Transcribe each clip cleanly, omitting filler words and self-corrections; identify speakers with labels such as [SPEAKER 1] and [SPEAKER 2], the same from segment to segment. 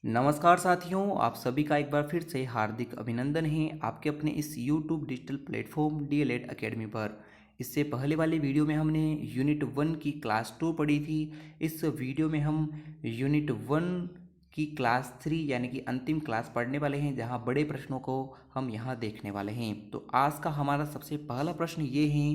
[SPEAKER 1] नमस्कार साथियों, आप सभी का एक बार फिर से हार्दिक अभिनंदन है आपके अपने इस YouTube digital platform DElEd academy पर। इससे पहले वाली वीडियो में हमने यूनिट 1 की क्लास 2 पढ़ी थी। इस वीडियो में हम यूनिट 1 की क्लास 3 यानी कि अंतिम क्लास पढ़ने वाले हैं, जहां बड़े प्रश्नों को हम यहां देखने वाले हैं। तो आज का हमारा सबसे पहला प्रश्न ये है,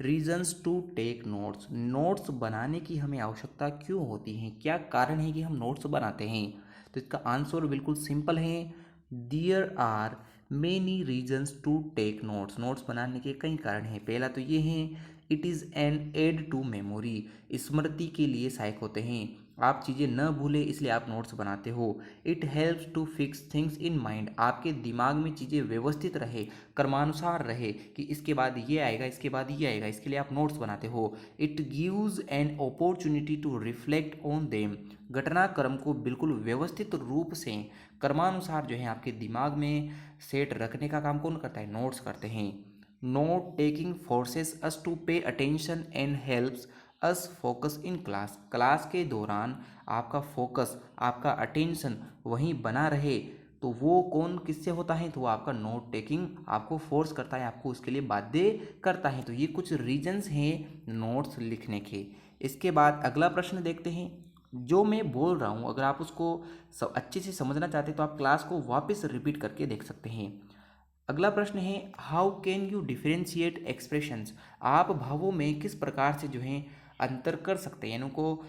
[SPEAKER 1] reasons to take notes. Notes बनाने की हमें आवश्यकता क्यों होती है, क्या कारण है कि हम नोट्स बनाते हैं? तो इसका आंसर बिल्कुल सिंपल है, there are many reasons to take notes. Notes बनाने के कई कारण हैं। पहला तो ये है, it is an aid to memory. स्मृति के लिए सहायक होते हैं, आप चीज़ें न भूलें इसलिए आप नोट्स बनाते हो। It helps to fix things in mind, आपके दिमाग में चीज़ें व्यवस्थित रहे, क्रमानुसार रहे कि इसके बाद ये आएगा, इसके बाद ये आएगा, इसके लिए आप नोट्स बनाते हो। It gives an opportunity to reflect on them, घटनाक्रम को बिल्कुल व्यवस्थित रूप से कर्मानुसार जो है आपके दिमाग में सेट रखने का काम कौन करता है? नोट्स करते हैं। Note taking forces us to pay attention and helps us focus in class. Class के दौरान आपका फोकस, आपका अटेंशन वहीं बना रहे, तो वो कौन किससे होता है? तो वो आपका नोट टेकिंग आपको फोर्स करता है, आपको उसके लिए बाध्य करता है। तो ये कुछ रीजंस हैं नोट्स लिखने के। इसके बाद अगला प्रश्न देखते हैं। जो मैं बोल रहा हूँ, अगर आप उसको अच्छे से समझना चाहते हैं तो आप क्लास को वापस रिपीट करके देख सकते हैं। अगला प्रश्न है, how can you differentiate expressions. आप भावों में किस प्रकार से जो है अंतर कर सकते हैं, यानी उनको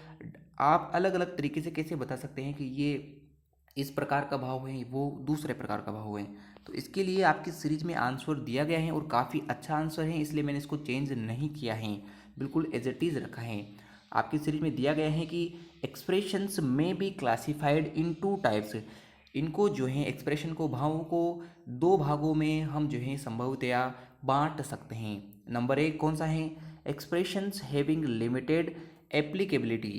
[SPEAKER 1] आप अलग अलग तरीके से कैसे बता सकते हैं कि ये इस प्रकार का भाव है, वो दूसरे प्रकार का भाव है। तो इसके लिए आपकी सीरीज में आंसर दिया गया है और काफ़ी अच्छा आंसर है, इसलिए मैंने इसको चेंज नहीं किया है, बिल्कुल एज इट इज़ रखा है। आपकी सीरीज में दिया गया है कि एक्सप्रेशंस में be classified in two types. इनको जो है एक्सप्रेशन को, भावों को दो भागों में हम जो है संभवतया बांट सकते हैं। नंबर एक कौन सा है? Expressions having limited applicability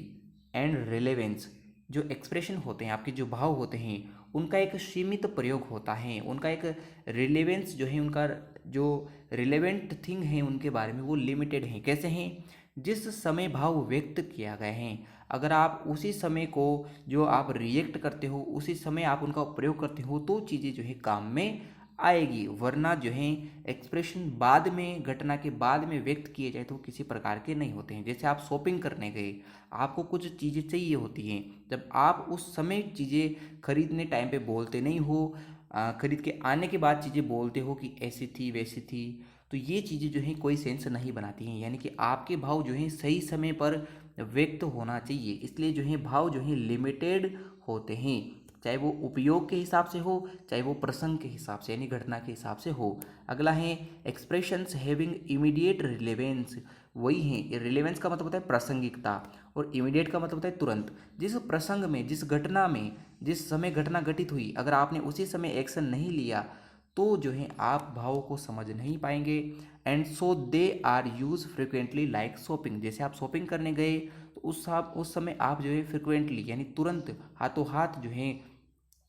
[SPEAKER 1] and relevance. जो एक्सप्रेशन होते हैं, आपके जो भाव होते हैं, उनका एक सीमित प्रयोग होता है, उनका एक रिलेवेंस जो है, उनका जो रिलेवेंट थिंग है उनके बारे में वो लिमिटेड है। कैसे हैं? जिस समय भाव व्यक्त किया गया है, अगर आप उसी समय को जो आप रिएक्ट करते हो, उसी समय आप उनका प्रयोग करते हो, तो चीज़ें जो है काम में आएगी। वरना जो है एक्सप्रेशन बाद में, घटना के बाद में व्यक्त किए जाए तो किसी प्रकार के नहीं होते हैं। जैसे आप शॉपिंग करने गए, आपको कुछ चीज़ें चाहिए होती हैं, जब आप उस समय चीज़ें खरीदने टाइम पे बोलते नहीं हो, खरीद के आने के बाद चीज़ें बोलते हो कि ऐसी थी वैसी थी, तो ये चीज़ें जो हैं कोई सेंस नहीं बनाती हैं। यानी कि आपके भाव जो हैं सही समय पर व्यक्त होना चाहिए, इसलिए जो है भाव जो है लिमिटेड होते हैं, चाहे वो उपयोग के हिसाब से हो, चाहे वो प्रसंग के हिसाब से यानी घटना के हिसाब से हो। अगला है एक्सप्रेशंस हैविंग इमीडिएट रिलेवेंस। वही है, रिलेवेंस का मतलब होता है प्रासंगिकता, और इमीडिएट का मतलब होता है तुरंत। जिस प्रसंग में, जिस घटना में, जिस समय घटना घटित हुई, अगर आपने उसी समय एक्शन नहीं लिया तो जो है आप भावों को समझ नहीं पाएंगे। And so they are use frequently like shopping. जैसे आप शॉपिंग करने गए तो उस समय आप जो है फ्रिक्वेंटली यानी तुरंत हाथों हाथ जो है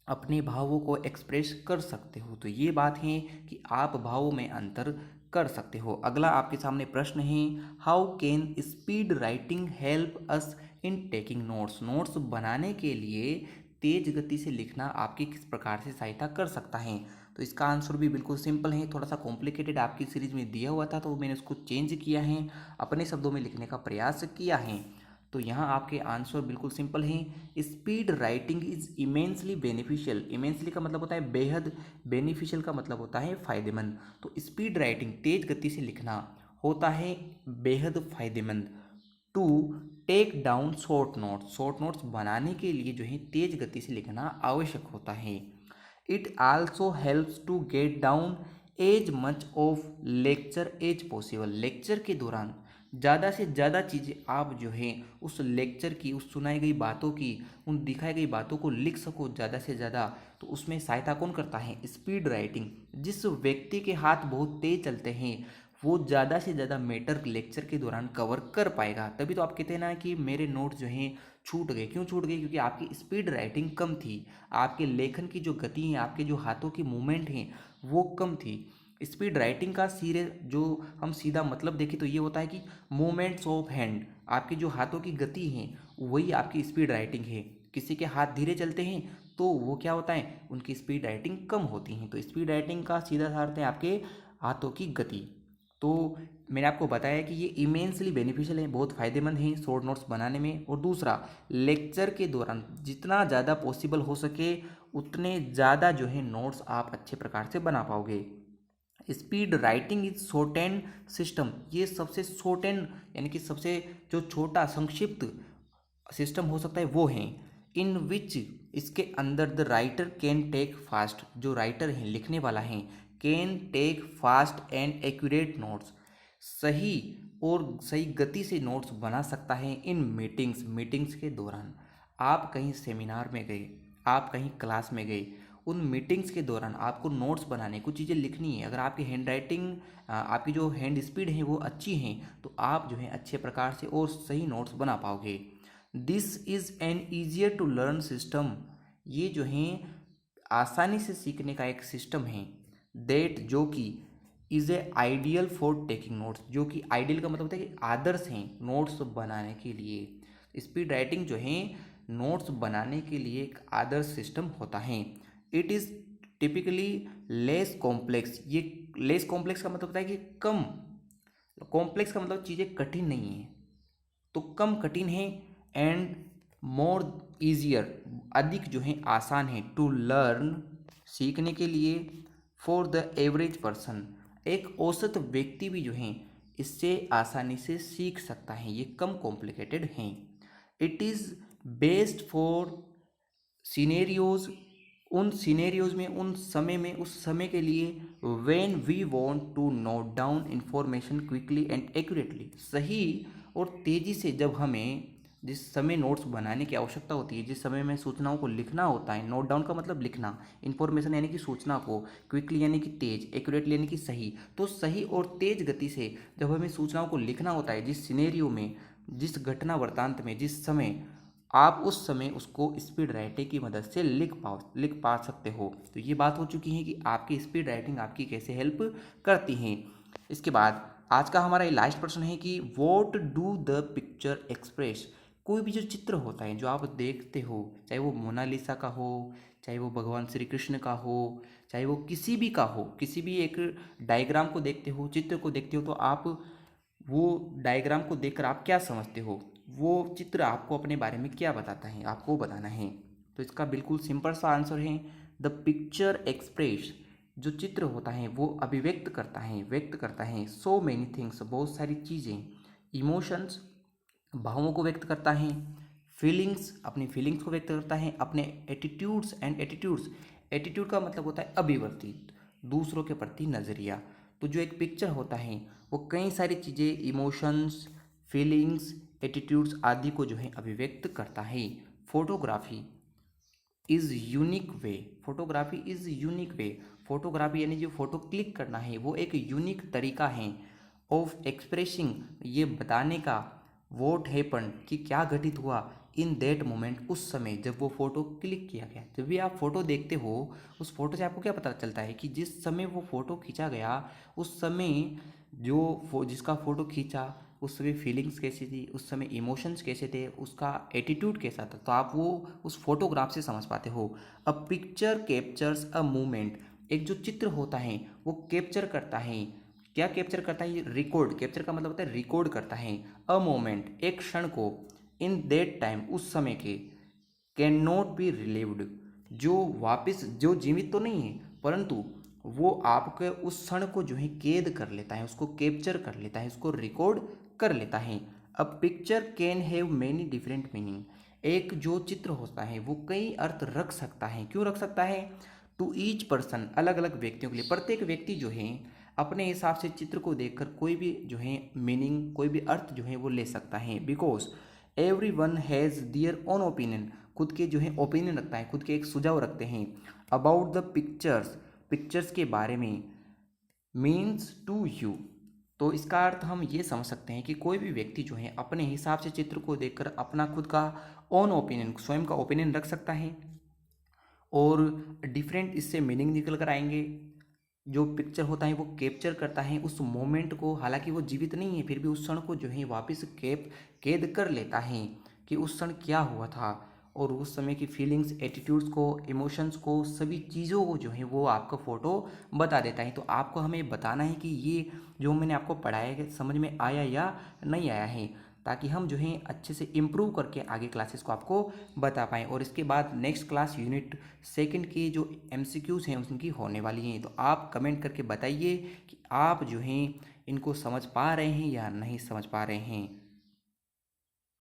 [SPEAKER 1] अपने भावों को एक्सप्रेस कर सकते हो। तो ये बात है कि आप भावों में अंतर कर सकते हो। अगला आपके सामने प्रश्न है, how can speed writing help us in taking notes. Notes बनाने के लिए तेज गति से लिखना आपकी किस प्रकार से सहायता कर सकता है? तो इसका आंसर भी बिल्कुल सिंपल है, थोड़ा सा कॉम्प्लिकेटेड आपकी सीरीज में दिया हुआ था तो मैंने उसको चेंज किया है, अपने शब्दों में लिखने का प्रयास किया है। तो यहाँ आपके आंसर बिल्कुल सिंपल हैं। Speed writing is immensely beneficial. Immensely का मतलब होता है बेहद, बेनिफिशियल का मतलब होता है फायदेमंद। तो स्पीड राइटिंग, तेज गति से लिखना, होता है बेहद फायदेमंद। To take down short notes. Short notes बनाने के लिए जो है तेज गति से लिखना आवश्यक होता है। It also helps to get down as much of lecture as possible. Lecture के दौरान ज़्यादा से ज़्यादा चीज़ें आप जो है उस लेक्चर की, उस सुनाई गई बातों की, उन दिखाई गई बातों को लिख सको ज़्यादा से ज़्यादा। तो उसमें सहायता कौन करता है? Speed writing. जिस व्यक्ति के हाथ बहुत तेज चलते हैं वो ज़्यादा से ज़्यादा मैटर लेक्चर के दौरान कवर कर पाएगा। तभी तो आप कहते हैं ना कि मेरे नोट्स जो हैं छूट गए। क्यों छूट गए? क्योंकि आपकी स्पीड राइटिंग कम थी, आपके लेखन की जो गति है, आपके जो हाथों की मूवमेंट हैं वो कम थी। स्पीड राइटिंग का सीधे जो हम सीधा मतलब देखें तो ये होता है कि मूवमेंट्स ऑफ हैंड, आपके जो हाथों की गति है वही आपकी स्पीड राइटिंग है। किसी के हाथ धीरे चलते हैं तो वो क्या होता है, उनकी स्पीड राइटिंग कम होती है। तो स्पीड राइटिंग का सीधा सा अर्थ है आपके हाथों की गति। तो मैंने आपको बताया कि ये इमेंसली बेनिफिशियल है, बहुत फ़ायदेमंद हैं शॉर्ट नोट्स बनाने में। और दूसरा, लेक्चर के दौरान जितना ज़्यादा पॉसिबल हो सके उतने ज़्यादा जो है नोट्स आप अच्छे प्रकार से बना पाओगे। Speed writing is short and system, ये सबसे शॉर्ट एंड यानी कि सबसे जो छोटा संक्षिप्त सिस्टम हो सकता है वो है, इन विच इसके अंदर the writer can take fast, जो राइटर है लिखने वाला है, can take fast and accurate notes, सही और सही गति से नोट्स बना सकता है इन मीटिंग्स के दौरान। आप कहीं सेमिनार में गए, आप कहीं क्लास में गए, उन मीटिंग्स के दौरान आपको नोट्स बनाने, कुछ चीज़ें लिखनी है, अगर आपकी हैंड राइटिंग आपकी जो हैंड स्पीड है वो अच्छी है तो आप जो है अच्छे प्रकार से और सही नोट्स बना पाओगे। This is an easier to learn system, ये जो है आसानी से सीखने का एक सिस्टम है। दैट, जो कि is a ideal for taking notes, जो कि आइडियल का मतलब होता है कि आदर्श हैं नोट्स बनाने के लिए। स्पीड राइटिंग जो है नोट्स बनाने के लिए एक आदर्श सिस्टम होता है। It is typically less complex, ये लेस कॉम्प्लेक्स का मतलब होता है कि कम, कॉम्प्लेक्स का मतलब चीज़ें कठिन नहीं है, तो कम कठिन है। एंड मोर ईजियर, अधिक जो है आसान है, टू लर्न सीखने के लिए, फॉर द एवरेज पर्सन, एक औसत व्यक्ति भी जो है इससे आसानी से सीख सकता है, ये कम कॉम्प्लिकेटेड हैं। It is based for scenarios, उन सीनेरियोज में, उन समय में, उस समय के लिए, when we want to note down information quickly and accurately, सही और तेज़ी से जब हमें जिस समय नोट्स बनाने की आवश्यकता होती है, जिस समय में सूचनाओं को लिखना होता है, नोट डाउन का मतलब लिखना, इन्फॉर्मेशन यानी कि सूचना को, क्विकली यानी कि तेज, एक्यूरेटली यानी कि सही, तो सही और तेज गति से जब हमें सूचनाओं को लिखना होता है, जिस सिनेरियो में, जिस घटना वृत्तांत में, जिस समय, आप उस समय उसको स्पीड राइटिंग की मदद से लिख पा सकते हो। तो ये बात हो चुकी है कि आपकी स्पीड राइटिंग आपकी कैसे हेल्प करती हैं। इसके बाद आज का हमारा ये लास्ट प्रश्न है कि what do the picture express, कोई भी जो चित्र होता है जो आप देखते हो, चाहे वो मोनालिसा का हो, चाहे वो भगवान श्री कृष्ण का हो, चाहे वो किसी भी का हो, किसी भी एक डायग्राम को देखते हो, चित्र को देखते हो, तो आप वो डायग्राम को देखकर आप क्या समझते हो, वो चित्र आपको अपने बारे में क्या बताता है, आपको बताना है। तो इसका बिल्कुल सिंपल सा आंसर है, द पिक्चर एक्सप्रेस, जो चित्र होता है वो अभिव्यक्त करता है, व्यक्त करता है, सो मैनी थिंग्स, बहुत सारी चीज़ें, इमोशंस, भावों को व्यक्त करता है, फीलिंग्स, अपनी फीलिंग्स को व्यक्त करता है, अपने एटीट्यूड्स एंड एटीट्यूड्स, एटीट्यूड का मतलब होता है अभिव्यक्ति, दूसरों के प्रति नज़रिया। तो जो एक पिक्चर होता है वो कई सारी चीज़ें, इमोशंस, फीलिंग्स, एटीट्यूड्स आदि को जो है अभिव्यक्त करता है। Photography is unique way, photography is unique way, photography यानी जो फोटो क्लिक करना है वो एक यूनिक तरीका है ऑफ एक्सप्रेसिंग, ये बताने का, वॉट हैपन, कि क्या घटित हुआ, इन दैट मोमेंट, उस समय जब वो फ़ोटो क्लिक किया गया। जब भी आप फ़ोटो देखते हो उस फोटो से आपको क्या पता चलता है कि जिस समय वो फ़ोटो खींचा गया उस समय जिसका फ़ोटो खींचा उस समय फीलिंग्स कैसी थी, उस समय इमोशंस कैसे थे, उसका एटीट्यूड कैसा था, तो आप वो उस फोटोग्राफ से समझ पाते हो। A picture captures a moment, एक जो चित्र होता है वो कैप्चर करता है, क्या कैप्चर करता है, रिकॉर्ड, कैप्चर का मतलब होता है रिकॉर्ड करता है, अ मोमेंट, एक क्षण को, इन दैट टाइम, उस समय के, कैन नॉट बी रिलीव्ड, जो वापस, जो जीवित तो नहीं है परंतु वो आपके उस क्षण को जो है कैद कर लेता है, उसको कैप्चर कर लेता है, उसको रिकॉर्ड कर लेता है। A picture can have many different meaning, एक जो चित्र होता है वो कई अर्थ रख सकता है, क्यों रख सकता है, टू ईच पर्सन, अलग अलग व्यक्तियों के लिए, प्रत्येक व्यक्ति जो है अपने हिसाब से चित्र को देखकर कोई भी जो है मीनिंग, कोई भी अर्थ जो है वो ले सकता है। Because every one has their own opinion, खुद के जो है ओपिनियन रखता है, खुद के एक सुझाव रखते हैं, अबाउट द पिक्चर्स, पिक्चर्स के बारे में, मीन्स टू यू। तो इसका अर्थ हम ये समझ सकते हैं कि कोई भी व्यक्ति जो है अपने हिसाब से चित्र को देखकर अपना खुद का ओन ओपिनियन, स्वयं का ओपिनियन रख सकता है और डिफरेंट इससे मीनिंग निकल कर आएंगे। जो पिक्चर होता है वो कैप्चर करता है उस मोमेंट को, हालांकि वो जीवित नहीं है फिर भी उस क्षण को जो है वापस कैद कर लेता है कि उस क्षण क्या हुआ था, और उस समय की फीलिंग्स, एटीट्यूड्स को, इमोशंस को, सभी चीज़ों को जो है वो आपका फ़ोटो बता देता है। तो आपको हमें बताना है कि ये जो मैंने आपको पढ़ाया है समझ में आया या नहीं आया है, ताकि हम जो है अच्छे से इम्प्रूव करके आगे क्लासेस को आपको बता पाएँ। और इसके बाद नेक्स्ट क्लास यूनिट सेकंड के जो एमसीक्यूज़ हैं उनकी होने वाली हैं। तो आप कमेंट करके बताइए कि आप जो हैं इनको समझ पा रहे हैं या नहीं समझ पा रहे हैं।